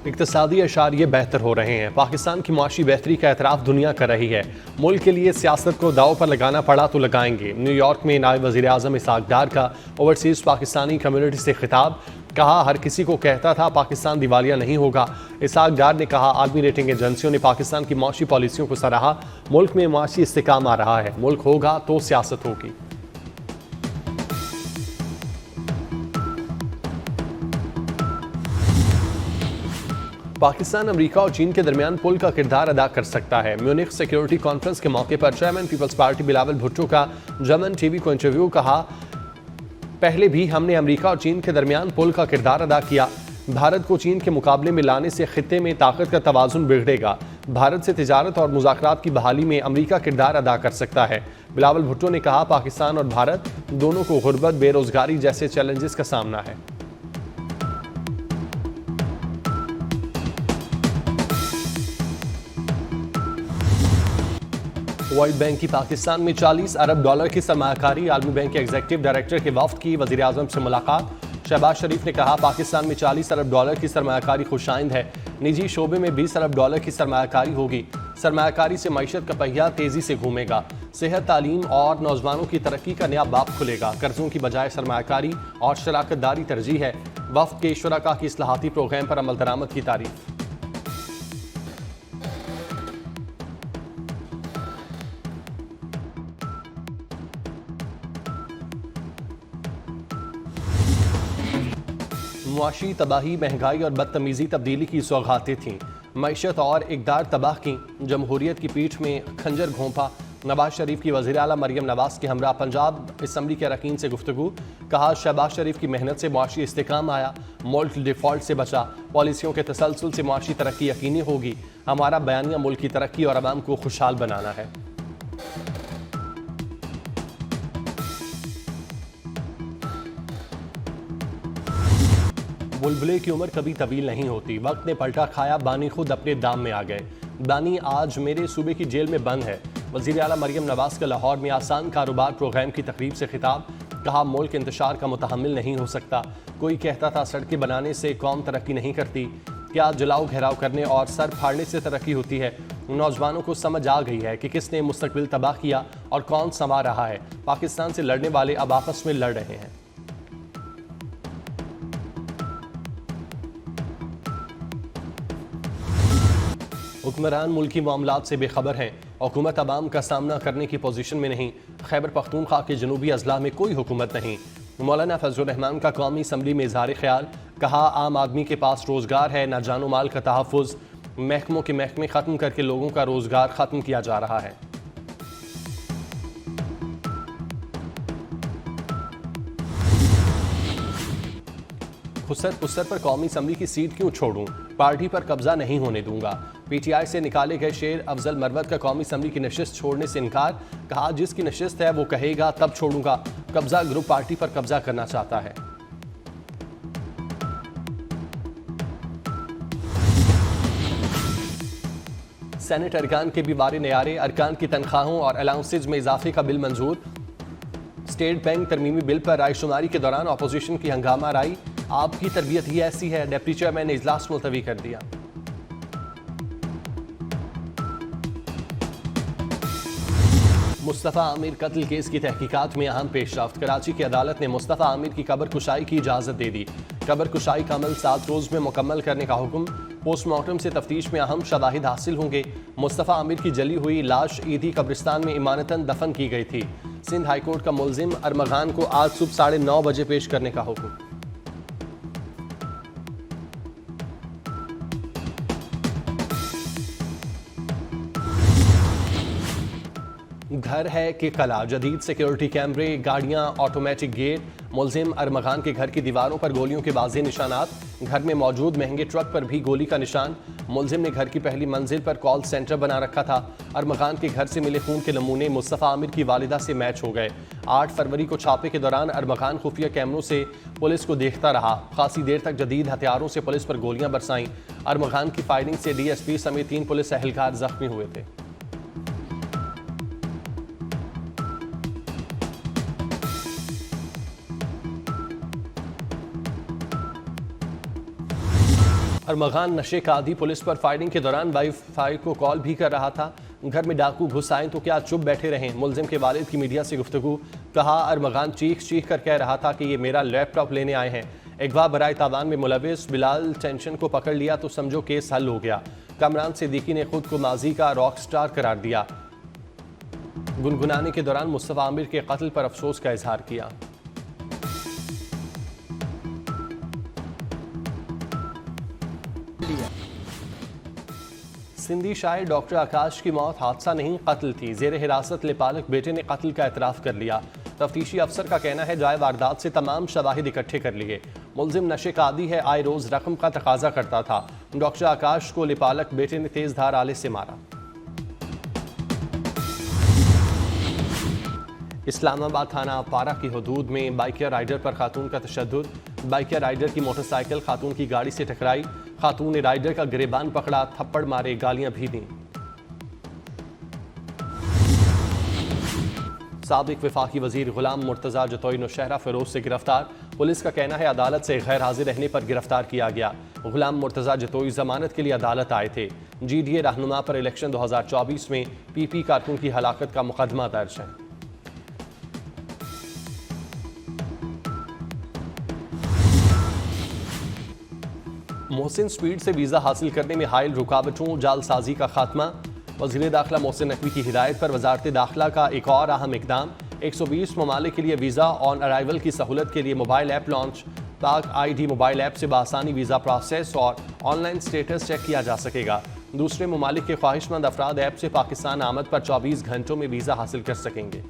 इक्तिसादी अशारिये बेहतर हो रहे हैं। पाकिस्तान की मुआशी बेहतरी का एतराफ़ दुनिया कर रही है। मुल्क के लिए सियासत को दाव पर लगाना पड़ा तो लगाएंगे। न्यूयॉर्क में नायब वज़ीर आज़म इसहाक़ डार का ओवरसीज़ पाकिस्तानी कम्यूनिटी से खिताब। कहा, हर किसी को कहता था पाकिस्तान दिवालिया नहीं होगा। इसहाक़ डार ने कहा, आलमी रेटिंग एजेंसियों ने पाकिस्तान की मुआशी पॉलिसियों को सराहा। मुल्क में मुआशी इस्तेकाम आ रहा है। मुल्क होगा तो सियासत होगी। पाकिस्तान, अमेरिका और चीन के दरमियान पुल का किरदार अदा कर सकता है। म्यूनिख सिक्योरिटी कॉन्फ्रेंस के मौके पर चेयरमैन पीपल्स पार्टी बिलावल भुट्टो का जर्मन टीवी को इंटरव्यू। कहा, पहले भी हमने अमेरिका और चीन के दरमियान पुल का किरदार अदा किया। भारत को चीन के मुकाबले में लाने से खित्ते में ताकत का तवाज़ुन बिगड़ेगा। भारत से तिजारत और मुज़ाकरात की बहाली में अमेरिका किरदार अदा कर सकता है। बिलावल भुट्टो ने कहा, पाकिस्तान और भारत दोनों को गुर्बत, बेरोजगारी जैसे चैलेंजेस का सामना है। वर्ल्ड बैंक की पाकिस्तान में 40 अरब डॉलर की सरमायाकारी। आलमी बैंक के एग्जीक्यूटिव डायरेक्टर के वफ्द की वज़ीर आज़म से मुलाकात। शहबाज शरीफ ने कहा, पाकिस्तान में 40 अरब डॉलर की सरमायाकारी खुशाइंद है। निजी शोबे में 20 अरब डॉलर की सरमायाकारी होगी। सरमायाकारी से मईशत का पहिया तेजी से घूमेगा। सेहत, तालीम और नौजवानों की तरक्की का नया बाब खुलेगा। कर्जों की बजाय सरमायाकारी और शराकत दारी तरजीह है। वफ्द के शुरका की इस्लाहाती प्रोग्राम पर अमल दरामद की तारीफ। मुआशी तबाही, महंगाई और बदतमीजी तब्दीली की सौगातें थीं। मईशत और इक़दार तबाह की। जमहूरियत की पीठ में खंजर घोंपा। नवाज शरीफ की वज़ीर आला मरियम नवाज के हमरा पंजाब असम्बली के अरकान से गुफ्तगू। कहा, शहबाज शरीफ की मेहनत से मुआशी इस्तेकाम आया। मुल्क डिफ़ॉल्ट से बचा। पॉलिसियों के तसलसल से मुआशी तरक्की यकीनी होगी। हमारा बयानिया मुल्क की तरक्की और अवाम को खुशहाल बनाना है। बुलबुले की उम्र कभी तवील नहीं होती। वक्त ने पलटा खाया, बानी खुद अपने दाम में आ गए। बानी आज मेरे सूबे की जेल में बंद है। वज़ीर आला मरियम नवाज का लाहौर में आसान कारोबार प्रोग्राम की तकरीब से खिताब। कहा, मुल्क इंतशार का मुतहम्मिल नहीं हो सकता। कोई कहता था सड़कें बनाने से कौम तरक्की नहीं करती। क्या जलाओ घेराव करने और सर फाड़ने से तरक्की होती है? नौजवानों को समझ आ गई है कि किसने मुस्तकबिल तबाह किया और कौन संवार रहा है। पाकिस्तान से लड़ने वाले अब आपस में लड़ रहे हैं। हुक्मरान मुल्की मामलात से बेखबर हैं। हुकूमत अवाम का सामना करने की पोजीशन में नहीं। खैबर पख्तूनख्वा के जनूबी अजला में कोई हुकूमत नहीं। मौलाना फजलुर रहमान का कौमी असम्बली में इज़हार ख्याल। कहा, आम आदमी के पास रोज़गार है, ना जानो माल का तहफ़्फ़ुज़। महकमों के महकमे ख़त्म करके लोगों का रोज़गार ख़त्म किया जा रहा है। खुसर पुसर पर कौमी असम्बली की सीट क्यों छोड़ूं? पार्टी पर कब्जा नहीं होने दूंगा। पीटीआई से निकाले गए शेर अफजल मरवत का कौमी असम्बली की नशिस्त छोड़ने से इनकार। कहा, जिसकी नशिस्त है वो कहेगा तब छोड़ूंगा। कब्जा ग्रुप पार्टी पर कब्जा करना चाहता है। सेनेट अरकान के भी वारे नयारे। अरकान की तनख्वाहों और अलाउंसेज में इजाफे का बिल मंजूर। स्टेट बैंक तरमीमी बिल पर रायशुमारी के दौरान अपोजिशन की हंगामा राई। आपकी तरबियत ही ऐसी है, डिप्टी चेयरमैन ने इजलास मुलतवी कर दिया। मुस्तफ़ा आमिर कत्ल केस की तहकीकात में अहम पेशरफ्त। कराची की अदालत ने मुस्तफ़ा आमिर की कब्र कुशाई की इजाज़त दे दी। कब्र कुशाई का अमल 7 रोज़ में मुकम्मल करने का हुक्म। पोस्टमार्टम से तफ्तीश में अहम शवाहिद हासिल होंगे। मुस्तफ़ा आमिर की जली हुई लाश ईदी कब्रिस्तान में इमानतन दफन की गई थी। सिंध हाईकोर्ट का मुलजिम अरमगान को आज सुबह 9:30 बजे पेश करने का हुक्म। घर है कि कला, जदीद सिक्योरिटी कैमरे, गाड़ियां, ऑटोमेटिक गेट। मुलजिम अरमगान के घर की दीवारों पर गोलियों के वाज़ेह निशानात। घर में मौजूद महंगे ट्रक पर भी गोली का निशान। मुलजिम ने घर की पहली मंजिल पर कॉल सेंटर बना रखा था। अरमगान के घर से मिले खून के नमूने मुस्तफ़ा आमिर की वालिदा से मैच हो गए। 8 फरवरी को छापे के दौरान अरमगान खुफिया कैमरों से पुलिस को देखता रहा। खासी देर तक जदीद हथियारों से पुलिस पर गोलियां बरसाईं। अरमगान की फायरिंग से DSP समेत 3 पुलिस एहलकार जख्मी हुए थे। अरमगान नशे का आदी पुलिस पर फायरिंग के दौरान वाईफाई को कॉल भी कर रहा था। घर में डाकू घुस आए तो क्या चुप बैठे रहें? मुलजिम के वालिद की मीडिया से गुफ्तगू। कहा, अरमगान चीख कर कह रहा था कि ये मेरा लैपटॉप लेने आए हैं। अगवा बराए तावान में मुलविस बिलाल टेंशन को पकड़ लिया तो समझो केस हल हो गया। कामरान सिद्दीकी ने खुद को माजी का रॉक स्टार करार दिया। गुनगुनाने के दौरान मुस्तफा आमिर के कत्ल पर अफसोस का इजहार किया। सिंधी शायर डॉक्टर आकाश की मौत हादसा नहीं कत्ल थी। जेर हिरासत लेपालक बेटे ने कत्ल का एतराफ़ कर लिया। तफ्तीशी अफसर का कहना है जाए वारदात से तमाम शवाहिद इकट्ठे कर लिए। मुलजिम नशे का आदी है, आए रोज रकम का तकाजा करता था। डॉक्टर आकाश को लेपालक बेटे ने तेज धार आले से मारा। इस्लामाबाद थाना पारा की हदूद में बाइकर राइडर पर खातून का तशद्दुद। बाइकर राइडर की मोटरसाइकिल खातून की गाड़ी से टकराई। खातून ने राइडर का गिरेबान पकड़ा, थप्पड़ मारे, गालियां भी दी। साबिक वफाकी वजीर गुलाम मुर्तजा जतोई नौशहरा फिरोज से गिरफ्तार। पुलिस का कहना है अदालत से गैर हाजिर रहने पर गिरफ्तार किया गया। गुलाम मुर्तजा जतोई जमानत के लिए अदालत आए थे। GDA रहनुमा पर इलेक्शन 2024 में PP कारकुन की हलाकत का मुकदमा दर्ज है। मोहसिन स्पीड से वीज़ा हासिल करने में हायल रुकावटों जालसाजी का खात्मा। वज़ीर दाखिला मोहसिन नकवी की हिदायत पर वजारत दाखिला का एक और अहम इकदाम। 120 ममालिक के लिए वीज़ा ऑन अराइवल की सहूलत के लिए मोबाइल ऐप लॉन्च। पाक ID मोबाइल ऐप से बआसानी वीज़ा प्रोसेस और ऑनलाइन स्टेटस चेक किया जा सकेगा। दूसरे ममालिक के ख्वाहिशमंद अफराद ऐप से पाकिस्तान आमद पर 24 घंटों में वीज़ा हासिल कर सकेंगे।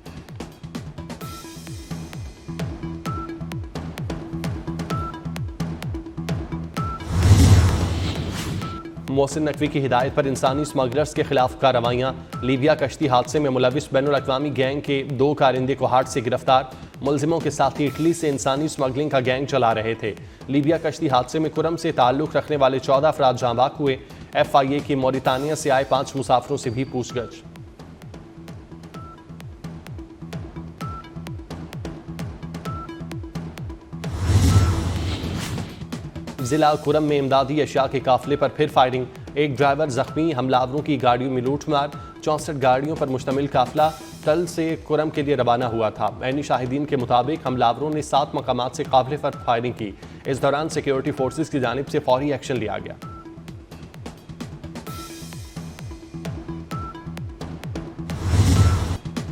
मोहसिन नकवी की हिदायत पर इंसानी स्मगलर्स के खिलाफ कार्रवाइयाँ। लीबिया कश्ती हादसे में मुलविस बैनुल-अक़वामी गैंग के 2 कारिंदे कोहाट से गिरफ्तार। मुलजिमों के साथ इटली से इंसानी स्मगलिंग का गैंग चला रहे थे। लीबिया कश्ती हादसे में कुरम से ताल्लुक़ रखने वाले 14 अफराद जाँ बाक हुए। FIA की मौरितानिया से आए 5 मुसाफिरों से भी पूछगछ। जिला कुरम में इमदादी अशिया के काफिले पर फिर फायरिंग। एक ड्राइवर जख्मी, हमलावरों की गाड़ियों में लूटमार। 64 गाड़ियों पर मुश्तमिल काफिला तल से कुरम के लिए रवाना हुआ था। ऐनी शाहिदीन के मुताबिक हमलावरों ने 7 मकामात से काफिले पर फायरिंग की। इस दौरान सिक्योरिटी फोर्सेस की जानिब से फौरी एक्शन लिया गया।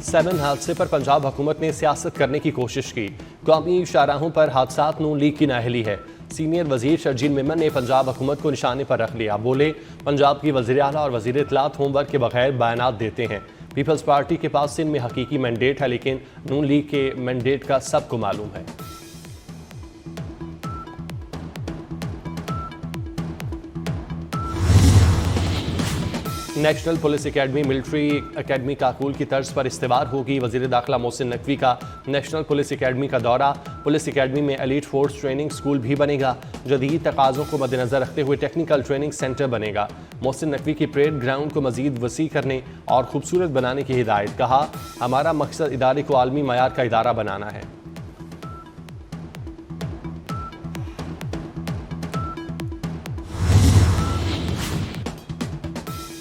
सेवन हादसे पर पंजाब हुकूमत ने सियासत करने की कोशिश की। कौमी शाहराहों पर हादसात नून लीग की नाअहली है। सीनियर वजीर शर्जील मेमन ने पंजाब हुकूमत को निशाने पर रख लिया। बोले, पंजाब की वज़ीर आला और वज़ीर इत्तलात होमवर्क के बगैर बयानात देते हैं। पीपल्स पार्टी के पास सिंध में हकीकी मैंडेट है, लेकिन नून लीग के मैंडेट का सबको मालूम है। National police academy military academy Kakul की तर्ज पर इस्तेवार होगी। वज़ीर दाखिला मोहसिन नकवी का नेशनल पुलिस एकेडमी का दौरा। पुलिस एकेडमी में एलीट फोर्स ट्रेनिंग स्कूल भी बनेगा। जदीद तकाज़ों को मद्देनज़र रखते हुए टेक्निकल ट्रेनिंग सेंटर बनेगा। मोहसिन नकवी की परेड ग्राउंड को मज़ीद वसी करने और खूबसूरत बनाने की हिदायत। कहा, हमारा मकसद इदारे को आलमी मयार का इदारा बनाना है।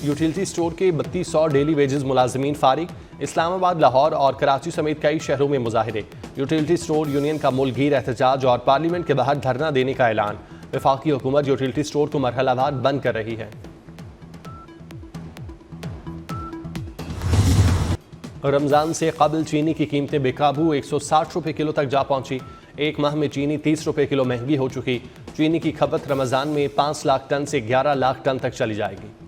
यूटिलिटी स्टोर के 3200 डेली वेजेस मुलाजमीन फारिग। इस्लामाबाद, लाहौर और कराची समेत कई शहरों में मुजाहिरे। यूटिलिटी स्टोर यूनियन का मुल्कगीर एहतजाज और पार्लियामेंट के बाहर धरना देने का ऐलान। वफाकी हुकूमत यूटिलिटी स्टोर को मरहलावार बंद कर रही है। रमजान से कबल चीनी की कीमतें बेकाबू 160 रुपये किलो तक जा पहुंची। एक माह में चीनी 30 रुपये किलो महंगी हो चुकी। चीनी की खपत रमजान में 5 लाख टन से 11 लाख टन तक चली जाएगी।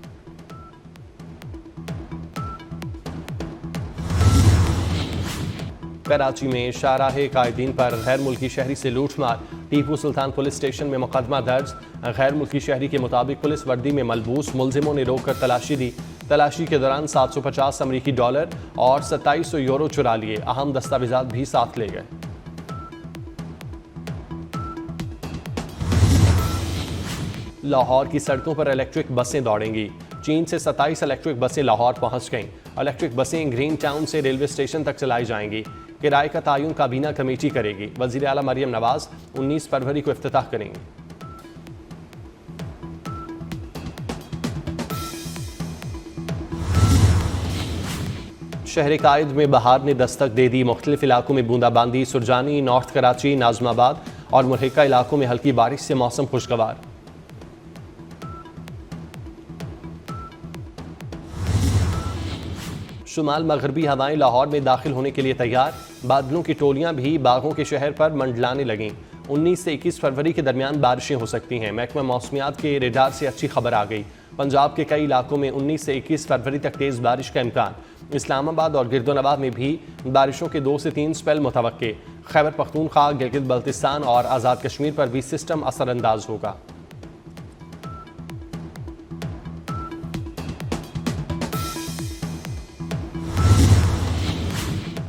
कराची में शाहराहे कायदीन पर गैर मुल्की शहरी से लूटमार। टीपू सुल्तान पुलिस स्टेशन में मुकदमा दर्ज। गैर मुल्की शहरी के मुताबिक पुलिस वर्दी में मलबूस मुलजिमों ने रोककर तलाशी दी। तलाशी के दौरान 750 अमरीकी डॉलर और 2700 यूरो चुरा लिए। अहम दस्तावेजात भी साथ ले गए। लाहौर की सड़कों पर इलेक्ट्रिक बसें दौड़ेंगी। चीन से 27 इलेक्ट्रिक बसें लाहौर पहुंच गईं। इलेक्ट्रिक बसें ग्रीन टाउन से रेलवे स्टेशन तक चलाई जाएंगी। किराए का तयन काबीना कमेटी करेगी। वज़ीर आला मरियम नवाज 19 फरवरी को इफ्तिताह करेंगी। शहर कायद में बहार ने दस्तक दे दी। मुख्तलिफ इलाकों में बूंदाबांदी। सुरजानी, नॉर्थ कराची, नाजमाबाद और मुल्हिका इलाकों में हल्की बारिश से मौसम खुशगवार। शुमाल मगरबी हवाएं लाहौर में दाखिल होने के लिए तैयार। बादलों की टोलियां भी बागों के शहर पर मंडलाने लगीं। 19 से 21 फरवरी के दरमियान बारिशें हो सकती हैं। महकमा मौसमियात के रेडार से अच्छी खबर आ गई। पंजाब के कई इलाकों में 19 से 21 फरवरी तक तेज़ बारिश का इम्कान। इस्लामाबाद और गिरदोनवाब में भी बारिशों के 2 से 3 स्पेल मुतवक्के। खैबर पख्तूनख्वा, गिलगित बल्तिस्तान और आज़ाद कश्मीर पर भी सिस्टम असरअंदाज होगा।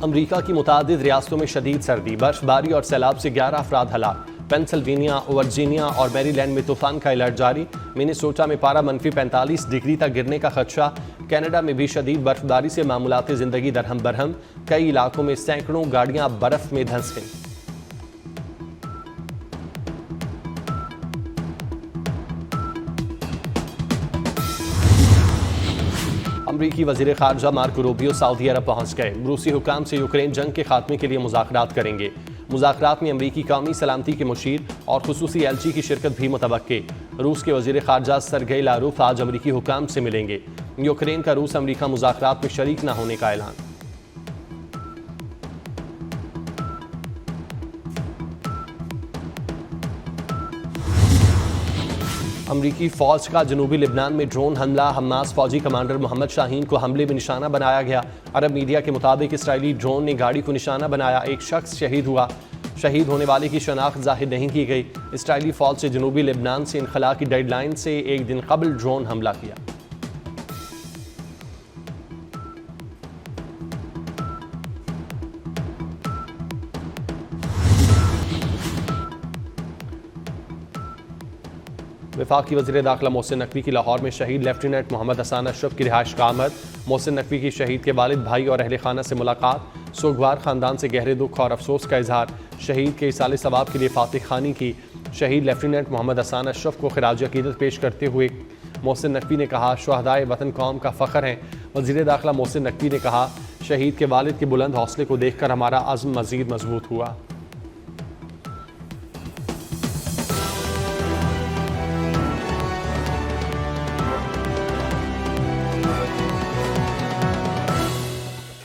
अमरीका की मुतादिद रियासतों में शदीद सर्दी, बर्फबारी और सैलाब से 11 अफराद हलाक। पेंसिल्वेनिया, वर्जीनिया और मैरीलैंड में तूफान का अलर्ट जारी। मिनेसोटा में पारा -45 डिग्री तक गिरने का खदशा। कनाडा में भी शदीद बर्फबारी से मामूलाती जिंदगी दरहम बरहम। कई इलाकों में सैकड़ों गाड़ियां बर्फ में धंस गईं। अमरीकी वजीर खारजा मार्को रूबियो सऊदी अरब पहुंच गए। रूसी हुकाम से यूक्रेन जंग के खात्मे के लिए मुज़ाकरात करेंगे। मुज़ाकरात में अमरीकी कौमी सलामती के मुशीर और खुसूसी एलची की शिरकत भी मुतवक्के। रूस के वजीर खारजा सरगेई लारूफ आज अमरीकी हुकाम से मिलेंगे। यूक्रेन का रूस अमरीका मुज़ाकरात में शरीक न होने का ऐलान। अमरीकी फौज का जनूबी लिबनान में ड्रोन हमला। हमास फौजी कमांडर मोहम्मद शाहीन को हमले में निशाना बनाया गया। अरब मीडिया के मुताबिक इसराइली ड्रोन ने गाड़ी को निशाना बनाया। एक शख्स शहीद हुआ। शहीद होने वाले की शनाख्त जाहिर नहीं की गई। इसराइली फौज से जनूबी लिबनान से इनखला की डेडलाइन से एक दिन कबल ड्रोन हमला किया। वफाकी वज़ीर दाखिला मोहसिन नकवी की लाहौर में शहीद लेफ्टिनेंट मोहम्मद हसन अशरफ की रिहाइश का आमद। मोहसिन नकवी की शहीद के वालिद, भाई और अहले खाना से मुलाकात। सोगवार ख़ानदान से गहरे दुख और अफसोस का इजहार। शहीद के इसाले सवाब के लिए फातिह खानी की। शहीद लेफ्टिनेंट मोहम्मद हसन अशरफ को खिराज अकीदत पेश करते हुए मोहसिन नकवी ने कहा, शुहदाए वतन कौम का फ़ख्र हैं। वज़ीर दाखिला मोहसिन नकवी ने कहा, शहीद के वालिद के बुलंद हौसले को देखकर हमारा अज़्म मज़ीद मजबूत हुआ।